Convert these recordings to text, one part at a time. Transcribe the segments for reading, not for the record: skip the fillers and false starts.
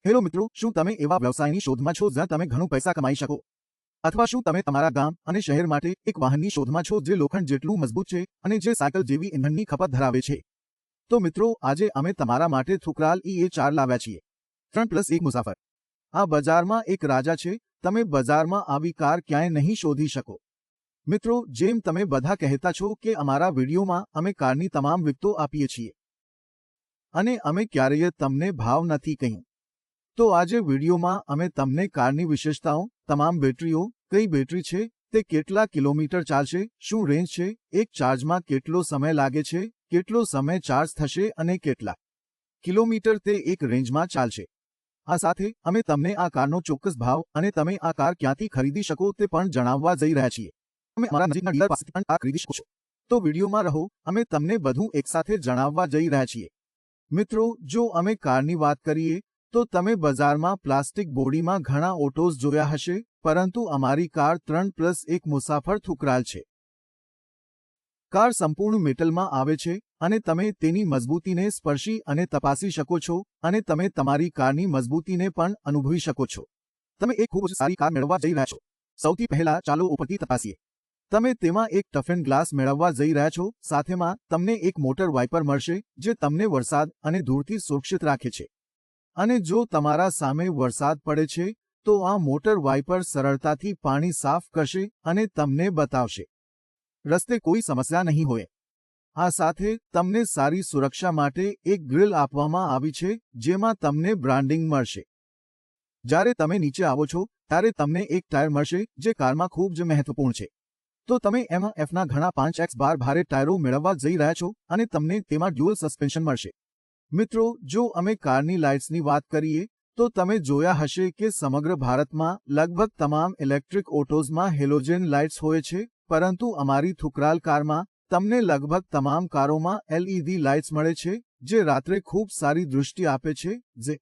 Hello મિત્રો, શું તમે એવા વ્યવસાયની શોધમાં છો જ્યાં તમે ઘણું પૈસા કમાઈ શકો? અથવા શું તમે તમારા ગામ અને શહેર માટે એક વાહનની શોધમાં છો જે લોખંડ જેટલું મજબૂત છે અને જે સાયકલ જેવી ઇંધણની ખપત ધરાવે છે? તો મિત્રો, આજે અમે તમારા માટે થુકરાલ EA4 લાવ્યા છીએ, 3+1 મુસાફર. આ બજારમાં એક રાજા છે. તમે બજારમાં આવી કાર ક્યાંય નહીં શોધી શકો. મિત્રો, જેમ તમે બધા કહેતા છો કે અમારા વિડીયોમાં અમે કારની તમામ વિગતો આપીએ છીએ અને અમે ક્યારેય તમને ભાવ નથી કહ્યું, તો આજે વિડીયોમાં અમે તમને કારની વિશેષતાઓ, તમામ બેટરીઓ, કઈ બેટરી છે, તે કેટલા કિલોમીટર ચાલશે, શું રેન્જ છે, એક ચાર્જમાં કેટલો સમય લાગે છે, કેટલો સમય ચાર્જ થશે અને કેટલા કિલોમીટર તે એક રેન્જમાં ચાલશે. આ સાથે અમે તમને આ કારનો ચોક્કસ ભાવ અને તમે આ કાર ક્યાંથી ખરીદી શકો તે પણ જણાવવા જઈ રહ્યા છીએ. તમે અમારા નજીકના ડીલર પાસેથી પણ કાર ખરીદી શકો છો. તો વિડીયોમાં રહો, અમે તમને બધું એકસાથે જણાવવા જઈ રહ્યા છીએ. મિત્રો, જો અમે કારની વાત કરીએ તો તમે બજારમાં પ્લાસ્ટિક બોડીમાં ઘણા ઓટોઝ જોયા હશે, પરંતુ અમારી કાર 3+1 મુસાફર થુકરાલ છે. કાર સંપૂર્ણ મેટલમાં આવે છે અને તમે તેની મજબૂતીને સ્પર્શી અને તપાસી શકો છો અને તમે તમારી કારની મજબૂતીને પણ અનુભવી શકો છો. તમે એક ખૂબ જ સારી કાર મેળવવા જઈ રહ્યા છો. સૌથી પહેલા ચાલો ઉપરથી તપાસીએ. તમે તેમાં એક ટફેન ગ્લાસ મેળવવા જઈ રહ્યા છો. સાથેમાં તમને એક મોટર વાઇપર મળશે જે તમને વરસાદ અને ધૂળથી સુરક્ષિત રાખે છે. અને જો તમારા સામે વરસાદ પડે છે તો આ મોટર વાઇપર સરળતાથી પાણી સાફ કરશે અને તમને બતાવશે. રસ્તે કોઈ સમસ્યા નહીં હોય. આ સાથે તમને સારી સુરક્ષા માટે એક ગ્રીલ આપવામાં આવી છે જેમાં તમને બ્રાન્ડિંગ મળશે. જ્યારે તમે નીચે આવો છો ત્યારે તમને એક ટાયર મળશે જે કારમાં ખૂબ જ મહત્વપૂર્ણ છે. તો તમે MFના ઘણા 5x12 ભારે ટાયરો મેળવવા જઈ રહ્યા છો અને તમને તેમાં ડ્યુઅલ સસ્પેન્શન મળશે. મિત્રો, જો અમે કારની લાઇટ્સની વાત કરીએ તો તમે જોયા હશે કે સમગ્ર ભારતમાં લગભગ તમામ ઇલેક્ટ્રિક ઓટોઝમાં હેલોજન લાઇટ્સ હોય છે, પરંતુ અમારી થુકરાલ કારમાં તમને લગભગ તમામ કારોમાં LED લાઇટ્સ મળે છે જે રાત્રે ખૂબ સારી દૃષ્ટિ આપે છે, જે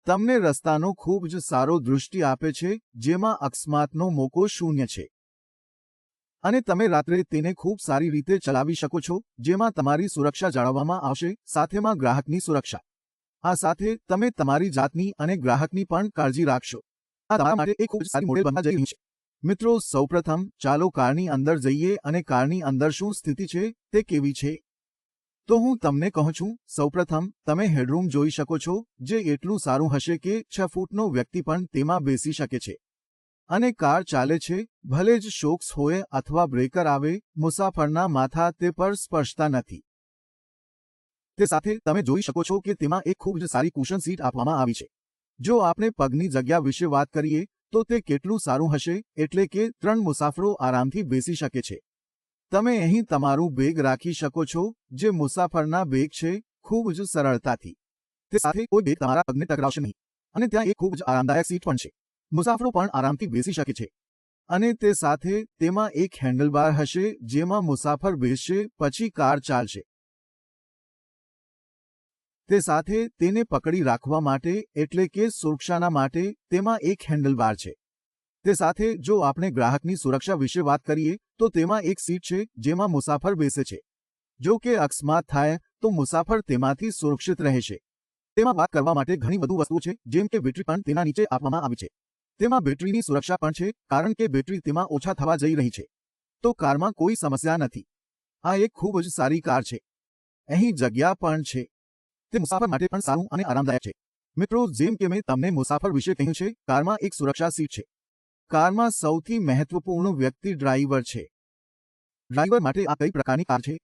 તમને રસ્તાનો ખૂબ જ સારો દૃષ્ટિ આપે છે, જેમાં અકસ્માતનો મોકો શૂન્ય છે. અને તમે રાત્રે તેને ખૂબ સારી રીતે ચલાવી શકો છો, જેમાં તમારી સુરક્ષા જાળવવામાં આવશે, સાથેમાં ગ્રાહકની સુરક્ષા. આ સાથે તમે તમારી જાતની અને ગ્રાહકની પણ કાળજી રાખશો. આ તમારા માટે એક ખૂબ જ સારી મોડેલ બનવા જઈ રહ્યું છે. મિત્રો, સૌપ્રથમ ચાલો કારની અંદર જઈએ અને કારની અંદર શું સ્થિતિ છે તે કેવી છે. તો હું તમને કહું છું, સૌપ્રથમ તમે હેડરૂમ જોઈ શકો છો જે એટલું સારું હશે કે 6 ફૂટનો વ્યક્તિ પણ તેમાં બેસી શકે છે. અને કાર ચાલે છે, ભલે જ શોક્સ હોય અથવા બ્રેકર આવે, મુસાફરના માથા તે પર સ્પર્શતા નથી. તે સાથે તમે જોઈ શકો છો કે તેમાં એક ખૂબ જ સારી કુશન સીટ આપવામાં આવી છે. જો આપણે પગની જગ્યા વિશે વાત કરીએ તો તે કેટલું સારું હશે, એટલે કે 3 મુસાફરો આરામથી બેસી શકે છે. તમે અહીં તમારું બેગ રાખી શકો છો જે મુસાફરના બેગ છે, ખૂબ જ સરળતાથી. તે સાથે કોઈ બેગ તમારા પગને ટકરાવશે નહીં. અને ત્યાં એક ખૂબ જ આરામદાયક સીટ પણ છે. મુસાફરો પણ આરામથી બેસી શકે છે. અને તે સાથે તેમાં એક હેન્ડલબાર હશે જેમાં મુસાફર બેસશે પછી કાર ચાલશે. તે સાથે તેને પકડી રાખવા માટે, એટલે કે સુરક્ષાના માટે તેમાં એક હેન્ડલબાર છે. તે સાથે જો આપણે ગ્રાહકની સુરક્ષા વિશે વાત કરીએ તો તેમાં એક સીટ છે જેમાં મુસાફર બેસે છે. જો કે અકસ્માત થાય તો મુસાફર તેમાંથી સુરક્ષિત રહેશે. તેમાં વાત કરવા માટે ઘણી વધુ વસ્તુઓ છે, જેમ કે બેટરી પણ તેના નીચે આપવામાં આવી છે. તેમાં બેટરીની સુરક્ષા પણ છે કારણ કે બેટરી તેમાં ઓછા થવા જઈ રહી છે. તો કારમાં કોઈ સમસ્યા નથી. આ એક ખૂબ જ સારી કાર છે. અહીં જગ્યા પણ છે. તે મુસાફર માટે પણ સારું અને આરામદાયક છે. મિત્રો, જેમ કે મેં તમને મુસાફર વિશે કહ્યું છે, કારમાં એક સુરક્ષા સીટ છે. કારમાં સૌથી મહત્વપૂર્ણ વ્યક્તિ ડ્રાઈવર છે. ડ્રાઈવર માટે આ કઈ પ્રકારની કાર છે?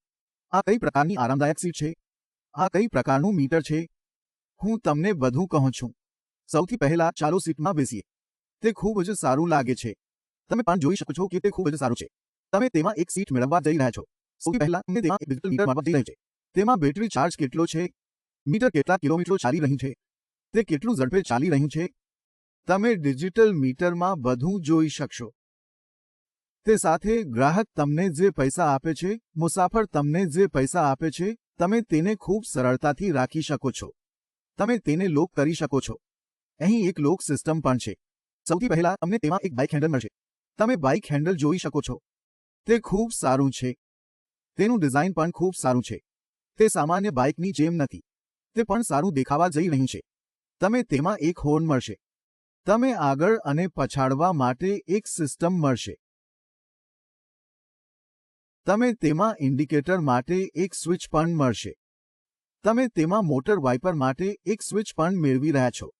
આ કઈ પ્રકારની આરામદાયક સીટ છે? આ કઈ પ્રકારનું મીટર છે? હું તમને બધું કહું છું. સૌથી પહેલા ચાલો સીટમાં બેસીએ. તે ખૂબ જ સારું લાગે છે. તમે પણ જોઈ શકો છો કે તે ખૂબ જ સારું છે. તમે તેમાં એક સીટ મેળવવા જઈ રહ્યા છો. સૌથી પહેલા તમને તેમાં એક ડિજિટલ મીટર મળવા જઈ રહ્યું છે. તેમાં બેટરી ચાર્જ કેટલો છે, મીટર કેટલા કિલોમીટર ચાલી રહ્યું છે, તે કેટલું ઝડપે ચાલી રહ્યું છે, તમે ડિજિટલ મીટરમાં બધું જોઈ શકશો. તે સાથે ગ્રાહક તમને જે પૈસા આપે છે, મુસાફર તમને જે પૈસા આપે છે, તમે તેને ખૂબ સરળતાથી રાખી શકો છો. તમે તેને લોક કરી શકો છો. અહીં એક લોક સિસ્ટમ પણ છે. સૌથી પહેલા તમને તેમાં એક બાઇક હેન્ડલ મળશે. તમે બાઇક હેન્ડલ જોઈ શકો છો. તે ખૂબ સારું છે. તેનું ડિઝાઇન પણ ખૂબ સારું છે. તે સામાન્ય બાઇકની જેમ નથી. તે પણ સારું દેખાવા જઈ રહ્યું છે. તમે તેમાં એક હોર્ન મળશે. તમે આગળ અને પછાડવા માટે એક સિસ્ટમ મળશે. તમે તેમાં ઇન્ડિકેટર માટે એક સ્વિચ પણ મળશે. તમે તેમાં મોટર વાઇપર માટે એક સ્વિચ પણ મેળવી રહ્યા છો.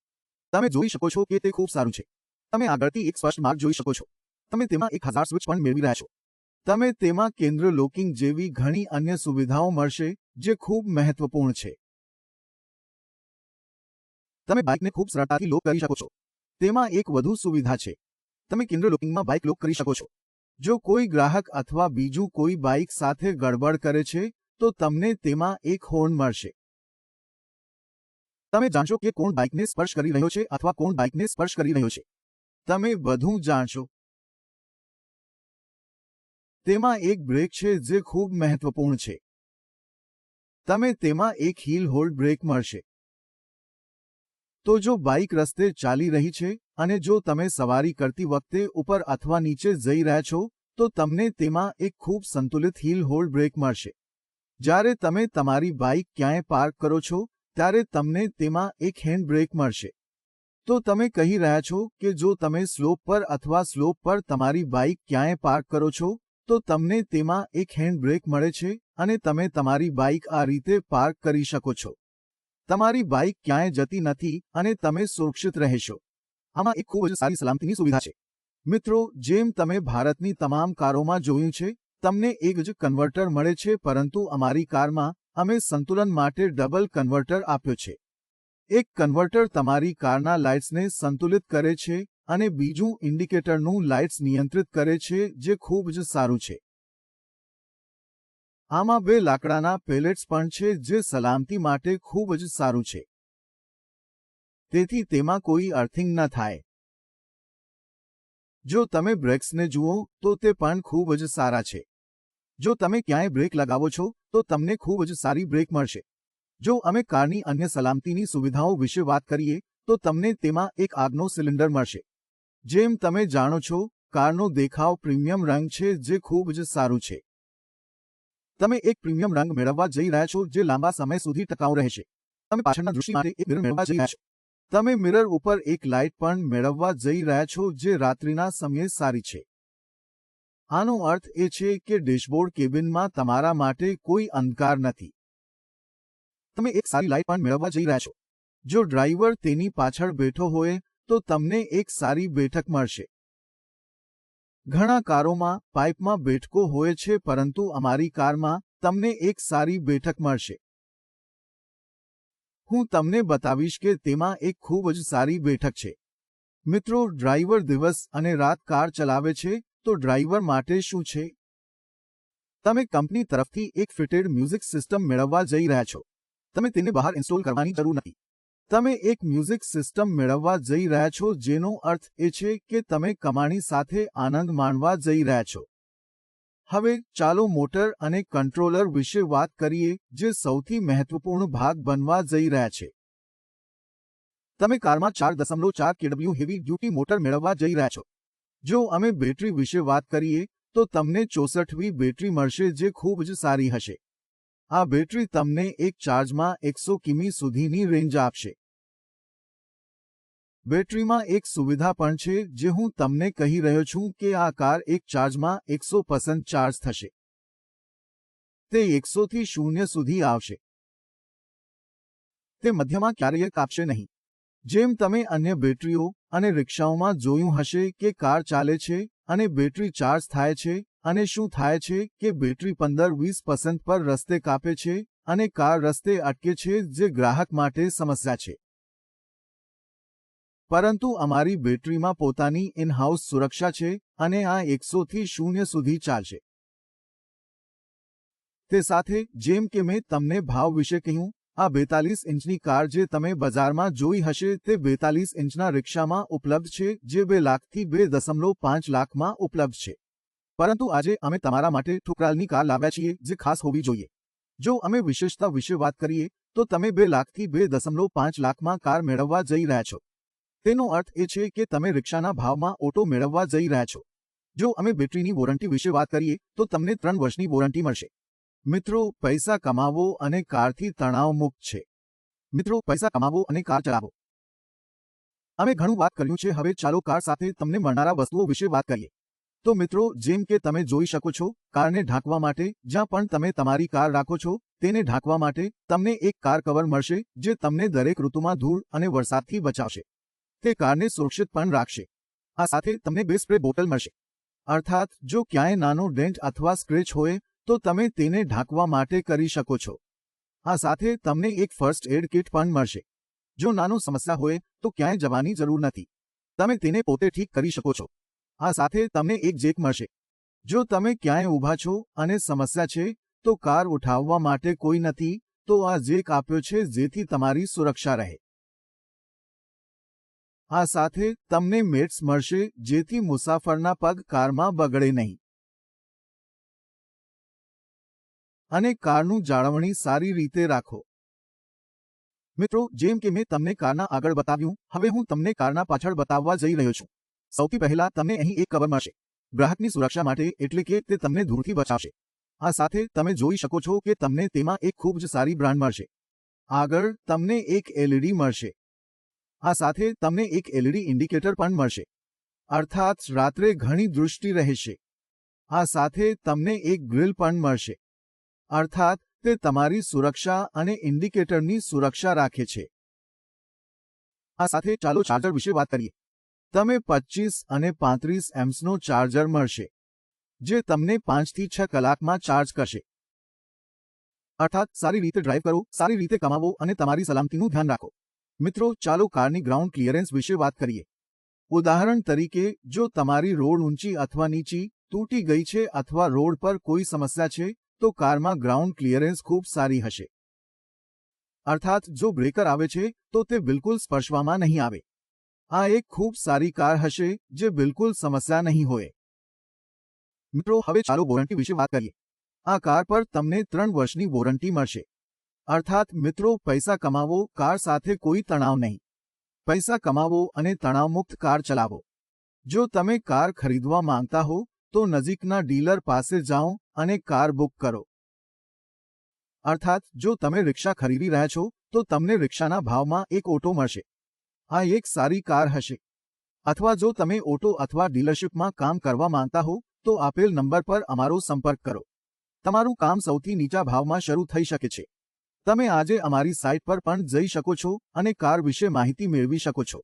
તમે જોઈ શકો છો કે તે ખૂબ સારું છે. તમે આગળથી એક સ્પષ્ટ માર્ગ જોઈ શકો છો. તમે તેમાં 1000 સ્વિચ પણ મેળવી રહ્યા છો. તમે તેમાં કેન્દ્ર લોકિંગ જેવી ઘણી અન્ય સુવિધાઓ મળશે જે ખૂબ મહત્વપૂર્ણ છે. તમે બાઇકને ખૂબ સરળતાથી લોક કરી શકો છો. તેમાં એક વધુ સુવિધા છે. તમે કેન્દ્ર લોકિંગમાં બાઇક લોક કરી શકો છો. જો કોઈ ગ્રાહક અથવા બીજું કોઈ બાઇક સાથે ગડબડ કરે છે તો તમને તેમાં એક હોર્ન મળશે. તમે જાણશો કે કોણ બાઇકને સ્પર્શ કરી રહ્યો છે અથવા કોણ બાઇકને સ્પર્શ કરી રહ્યો છે. તમે બધું જાણશો. તેમાં એક બ્રેક છે જે ખૂબ મહત્વપૂર્ણ છે. તમે તેમાં એક હીલ હોલ્ડ બ્રેક મળશે. તો જો બાઇક રસ્તે ચાલી રહી છે અને જો તમે સવારી કરતી વખતે ઉપર અથવા નીચે જઈ રહ્યા છો તો તમને તેમાં એક ખૂબ સંતુલિત હીલ હોલ્ડ બ્રેક મળશે. જ્યારે તમે તમારી બાઇક ક્યાંય પાર્ક કરો છો ત્યારે તમને તેમાં એક હેન્ડ બ્રેક મળશે. તો તમે કહી રહ્યા છો કે જો તમે સ્લોપ પર અથવા સ્લોપ પર તમારી બાઇક ક્યાંય પાર્ક કરો છો તો તમને તેમાં એક હેન્ડ બ્રેક મળે છે અને તમે તમારી બાઇક આ રીતે પાર્ક કરી શકો છો. તમારી બાઇક ક્યાંય જતી નથી અને તમે સુરક્ષિત રહેશો. આમાં એક ખૂબ જ સારી સલામતીની સુવિધા છે. મિત્રો, જેમ તમે ભારતની તમામ કારોમાં જોયું છે, તમને એક જ કન્વર્ટર મળે છે પરંતુ અમારી કારમાં અમે સંતુલન માટે ડબલ કન્વર્ટર આપ્યો છે. એક કન્વર્ટર તમારી કારના લાઇટ્સને સંતુલિત કરે છે અને બીજું ઇન્ડિકેટરનું લાઇટ્સ નિયંત્રિત કરે છે જે ખૂબ જ સારું છે. આમાં 2 લાકડાના પેલેટ્સ પણ છે જે સલામતી માટે ખૂબ જ સારું છે. તેથી તેમાં કોઈ અર્થિંગ ન થાય. જો તમે બ્રેક્સને જુઓ તો તે પણ ખૂબ જ સારા છે. જો તમે ક્યાંય બ્રેક લગાવો છો તો તમને ખૂબ જ સારી બ્રેક મળશે. જો અમે કારની અન્ય સલામતીની સુવિધાઓ વિશે વાત કરીએ તો તમને તેમાં એક આગનો સિલિન્ડર મળશે. જેમ તમે જાણો છો, કારનો દેખાવ પ્રીમિયમ રંગ છે જે ખૂબ જ સારું છે. તમે એક પ્રીમિયમ રંગ મેળવવા જઈ રહ્યા છો જે લાંબા સમય સુધી ટકાઉ રહેશે. તમે પાછળના દૃષ્ટિ માટે એક મિરર મેળવવા જઈ રહ્યા છો. તમે મિરર ઉપર એક લાઇટ પણ મેળવવા જઈ રહ્યા છો જે રાત્રિના સમયે સારી છે. આનો અર્થ એ છે કે ડેશબોર્ડ કેબિનમાં તમારા માટે કોઈ અંધકાર નથી. તમે એક સારી લાઇટ પણ મેળવવા જઈ રહ્યા છો. જો ડ્રાઈવર તેની પાછળ બેઠો હોય તો તમને એક સારી બેઠક મળશે. ઘણા કારોમાં પાઇપમાં બેઠકો હોય છે પરંતુ અમારી કારમાં તમને એક સારી બેઠક મળશે. હું તમને બતાવીશ કે તેમાં એક ખૂબ જ સારી બેઠક છે. મિત્રો, ડ્રાઈવર દિવસ અને રાત કાર ચલાવે છે તો ડ્રાઈવર માટે શું છે? તમે કંપની તરફથી એક ફિટેડ મ્યુઝિક સિસ્ટમ મેળવવા જઈ રહ્યા છો. તમે તેને બહાર ઇન્સ્ટોલ કરવાની જરૂર નથી. તમે એક મ્યુઝિક સિસ્ટમ મેળવવા જઈ રહ્યા છો જેનો અર્થ એ છે કે તમે કમાણી સાથે આનંદ માણવા જઈ રહ્યા છો. હવે ચાલો મોટર અને કંટ્રોલર વિશે વાત કરીએ જે સૌથી મહત્વપૂર્ણ ભાગ બનવા જઈ રહ્યા છે. તમે કારમાં 4.4 કેડબલ્યુ હેવી ડ્યુટી મોટર મેળવવા જઈ રહ્યા છો. જો અમે બેટરી વિશે વાત કરીએ તો તમને 64વી બેટરી મળશે જે ખૂબ જ સારી હશે. આ બેટરી તમને એક ચાર્જમાં 100 કિમી સુધીની રેન્જ આપશે. બેટરીમાં એક સુવિધા પણ છે જે હું તમને કહી રહ્યો છું કે આ કાર એક ચાર્જમાં 100% ચાર્જ થશે. તે 100 થી 0 સુધી આવશે. તે મધ્યમાં ક્યારેય કાપશે નહીં. જેમ તમે અન્ય બેટરીઓ અને રિક્ષાઓમાં જોયું હશે કે કાર ચાલે છે અને બેટરી ચાર્જ થાય છે અને શું થાય છે કે બેટરી 15-20% પર રસ્તે કાપે છે અને કાર રસ્તે અટકે છે જે ગ્રાહક માટે સમસ્યા છે. પરંતુ અમારી બેટરીમાં પોતાની ઇન-હાઉસ સુરક્ષા છે અને આ 100 થી 0 સુધી ચાલશે. તે સાથે, જેમ કે મેં તમને ભાવ વિશે કહ્યું, આ 42 ઇંચની કાર જે તમે બજારમાં જોઈ હશે તે 42 ઇંચના રિક્ષામાં ઉપલબ્ધ છે જે 2 લાખથી 2.5 લાખમાં ઉપલબ્ધ છે. પરંતુ આજે અમે તમારા માટે ઠુકરાલની કાર લાવ્યા છીએ જે ખાસ હોવી જોઈએ. જો અમે વિશેષતા વિશે વાત કરીએ તો તમે 2 લાખથી 2.5 લાખમાં કાર મેળવવા જઈ રહ્યા છો. તેનો અર્થ એ છે કે તમે રિક્ષાના ભાવમાં ઓટો મેળવવા જઈ રહ્યા છો. જો અમે બેટરીની વોરંટી વિશે વાત કરીએ તો તમને 3 વર્ષની વોરંટી મળશે. મિત્રો, પૈસા કમાવો અને કારથી તણાવ મુક્ત છે. મિત્રો, પૈસા કમાવો અને કાર ચલાવો. અમે ઘણું વાત કર્યું છે, હવે ચાલો કાર સાથે તમને મળનારા વસ્તુઓ વિશે વાત કરીએ. તો મિત્રો, જેમ કે તમે જોઈ શકો છો, કારને ઢાંકવા માટે જ્યાં પણ તમે તમારી કાર રાખો છો તેને ઢાંકવા માટે તમને એક કાર કવર મળશે જે તમને દરેક ઋતુમાં ધૂળ અને વરસાદથી બચાવશે. તે કારને સુરક્ષિત પણ રાખશે. આ સાથે તમને 2 સ્પ્રે બોટલ મળશે, અર્થાત જો ક્યાંય નાનો ડેન્ટ અથવા સ્ક્રેચ હોય તો તમે તેને ઢાંકવા માટે કરી શકો છો. આ સાથે તમને એક ફર્સ્ટ એડ કિટ પણ મળશે. જો નાનો સમસ્યા હોય તો ક્યાંય જવાની જરૂર નથી, તમે તેને પોતે ઠીક કરી શકો છો. આ સાથે તમને એક જેક મળશે. જો તમે ક્યાંય ઊભા છો અને સમસ્યા છે તો કાર ઉઠાવવા માટે કોઈ નથી, તો આ જેક આપ્યો છે જેથી તમારી સુરક્ષા રહે. આ સાથે તમને મેટ્સ મળશે જેથી મુસાફરના પગ કારમાં બગડે નહીં અને કારનું જાળવણી સારી રીતે રાખો. મિત્રો, જેમ કે મેં તમને કારના આગળ બતાવ્યું, હવે હું તમને કારના પાછળ બતાવવા જઈ રહ્યો છું. સૌથી પહેલા તમને અહીં એક કવર મળશે, ગ્રાહકની સુરક્ષા માટે, એટલે કે તે તમને ધૂળથી બચાવશે. આ સાથે તમે જોઈ શકો છો કે તમને તેમાં એક ખૂબ જ સારી બ્રાન્ડ મળશે. આગળ તમને એક LED મળશે. આ સાથે તમને એક LED ઇન્ડિકેટર પણ મળશે, અર્થાત રાત્રે ઘણી દૃષ્ટિ રહેશે. આ સાથે તમને એક ગ્રીલ પણ મળશે, અર્થાત તે તમારી સુરક્ષા અને ઇન્ડિકેટરની સુરક્ષા રાખે છે. આ સાથે ચાલો ચાર્જર વિશે વાત કરીએ. તમે 25 અને 35 એમ્પ્સનો ચાર્જર મળશે જે તમને 5 થી 6 કલાકમાં ચાર્જ કરશે. અર્થાત સારી રીતે ડ્રાઈવ કરો, સારી રીતે કમાવો અને તમારી સલામતીનું ધ્યાન રાખો. મિત્રો, ચાલો કારની ગ્રાઉન્ડ ક્લિયરન્સ વિશે વાત કરીએ. ઉદાહરણ તરીકે, જો તમારી રોડ ઊંચી અથવા નીચી, તૂટી ગઈ છે અથવા રોડ પર કોઈ સમસ્યા છે તો કારમાં ગ્રાઉન્ડ ક્લિયરન્સ ખૂબ સારી હશે. અર્થાત જો બ્રેકર આવે છે તો તે બિલકુલ સ્પર્શવામાં નહીં આવે. આ એક ખૂબ સારી કાર હશે જે બિલકુલ સમસ્યા નહીં હોય. મિત્રો, હવે ચાલો વોરંટી વિશે વાત કરીએ. આ કાર પર તમને 3 વર્ષની વોરંટી મળશે. અર્થાત મિત્રો, પૈસા કમાવો, કાર સાથે કોઈ તણાવ નહીં. પૈસા કમાવો અને તણાવમુક્ત કાર ચલાવો. જો તમે કાર ખરીદવા માંગતા હો તો નજીકના ડીલર પાસે જાઓ અને કાર બુક કરો. અર્થાત જો તમે રિક્ષા ખરીદી રહ્યા છો તો તમને રિક્ષાના ભાવમાં એક ઓટો મળશે. આ એક સારી કાર હશે. અથવા જો તમે ઓટો અથવા ડીલરશીપમાં કામ કરવા માંગતા હો તો આપેલ નંબર પર અમારો સંપર્ક કરો. તમારું કામ સૌથી નીચા ભાવમાં શરૂ થઈ શકે છે. તમે આજે અમારી સાઇટ પર પણ જઈ શકો છો અને કાર વિશે માહિતી મેળવી શકો છો.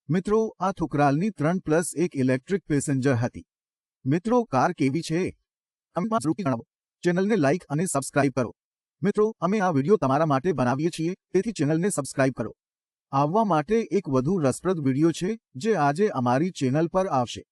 મિત્રો, આ થુકરાલની 3+1 ઇલેક્ટ્રિક પેસેન્જર હતી. મિત્રો, કાર કેવી છે? કમેન્ટમાં જરૂરથી જણાવો. ચેનલને લાઇક અને સબસ્ક્રાઇબ કરો. મિત્રો, અમે આ વિડીયો તમારા માટે બનાવીએ છીએ, તેથી ચેનલને સબસ્ક્રાઇબ કરો. આવવા માટે એક વધુ રસપ્રદ વિડીયો છે જે આજે અમારી ચેનલ પર આવશે.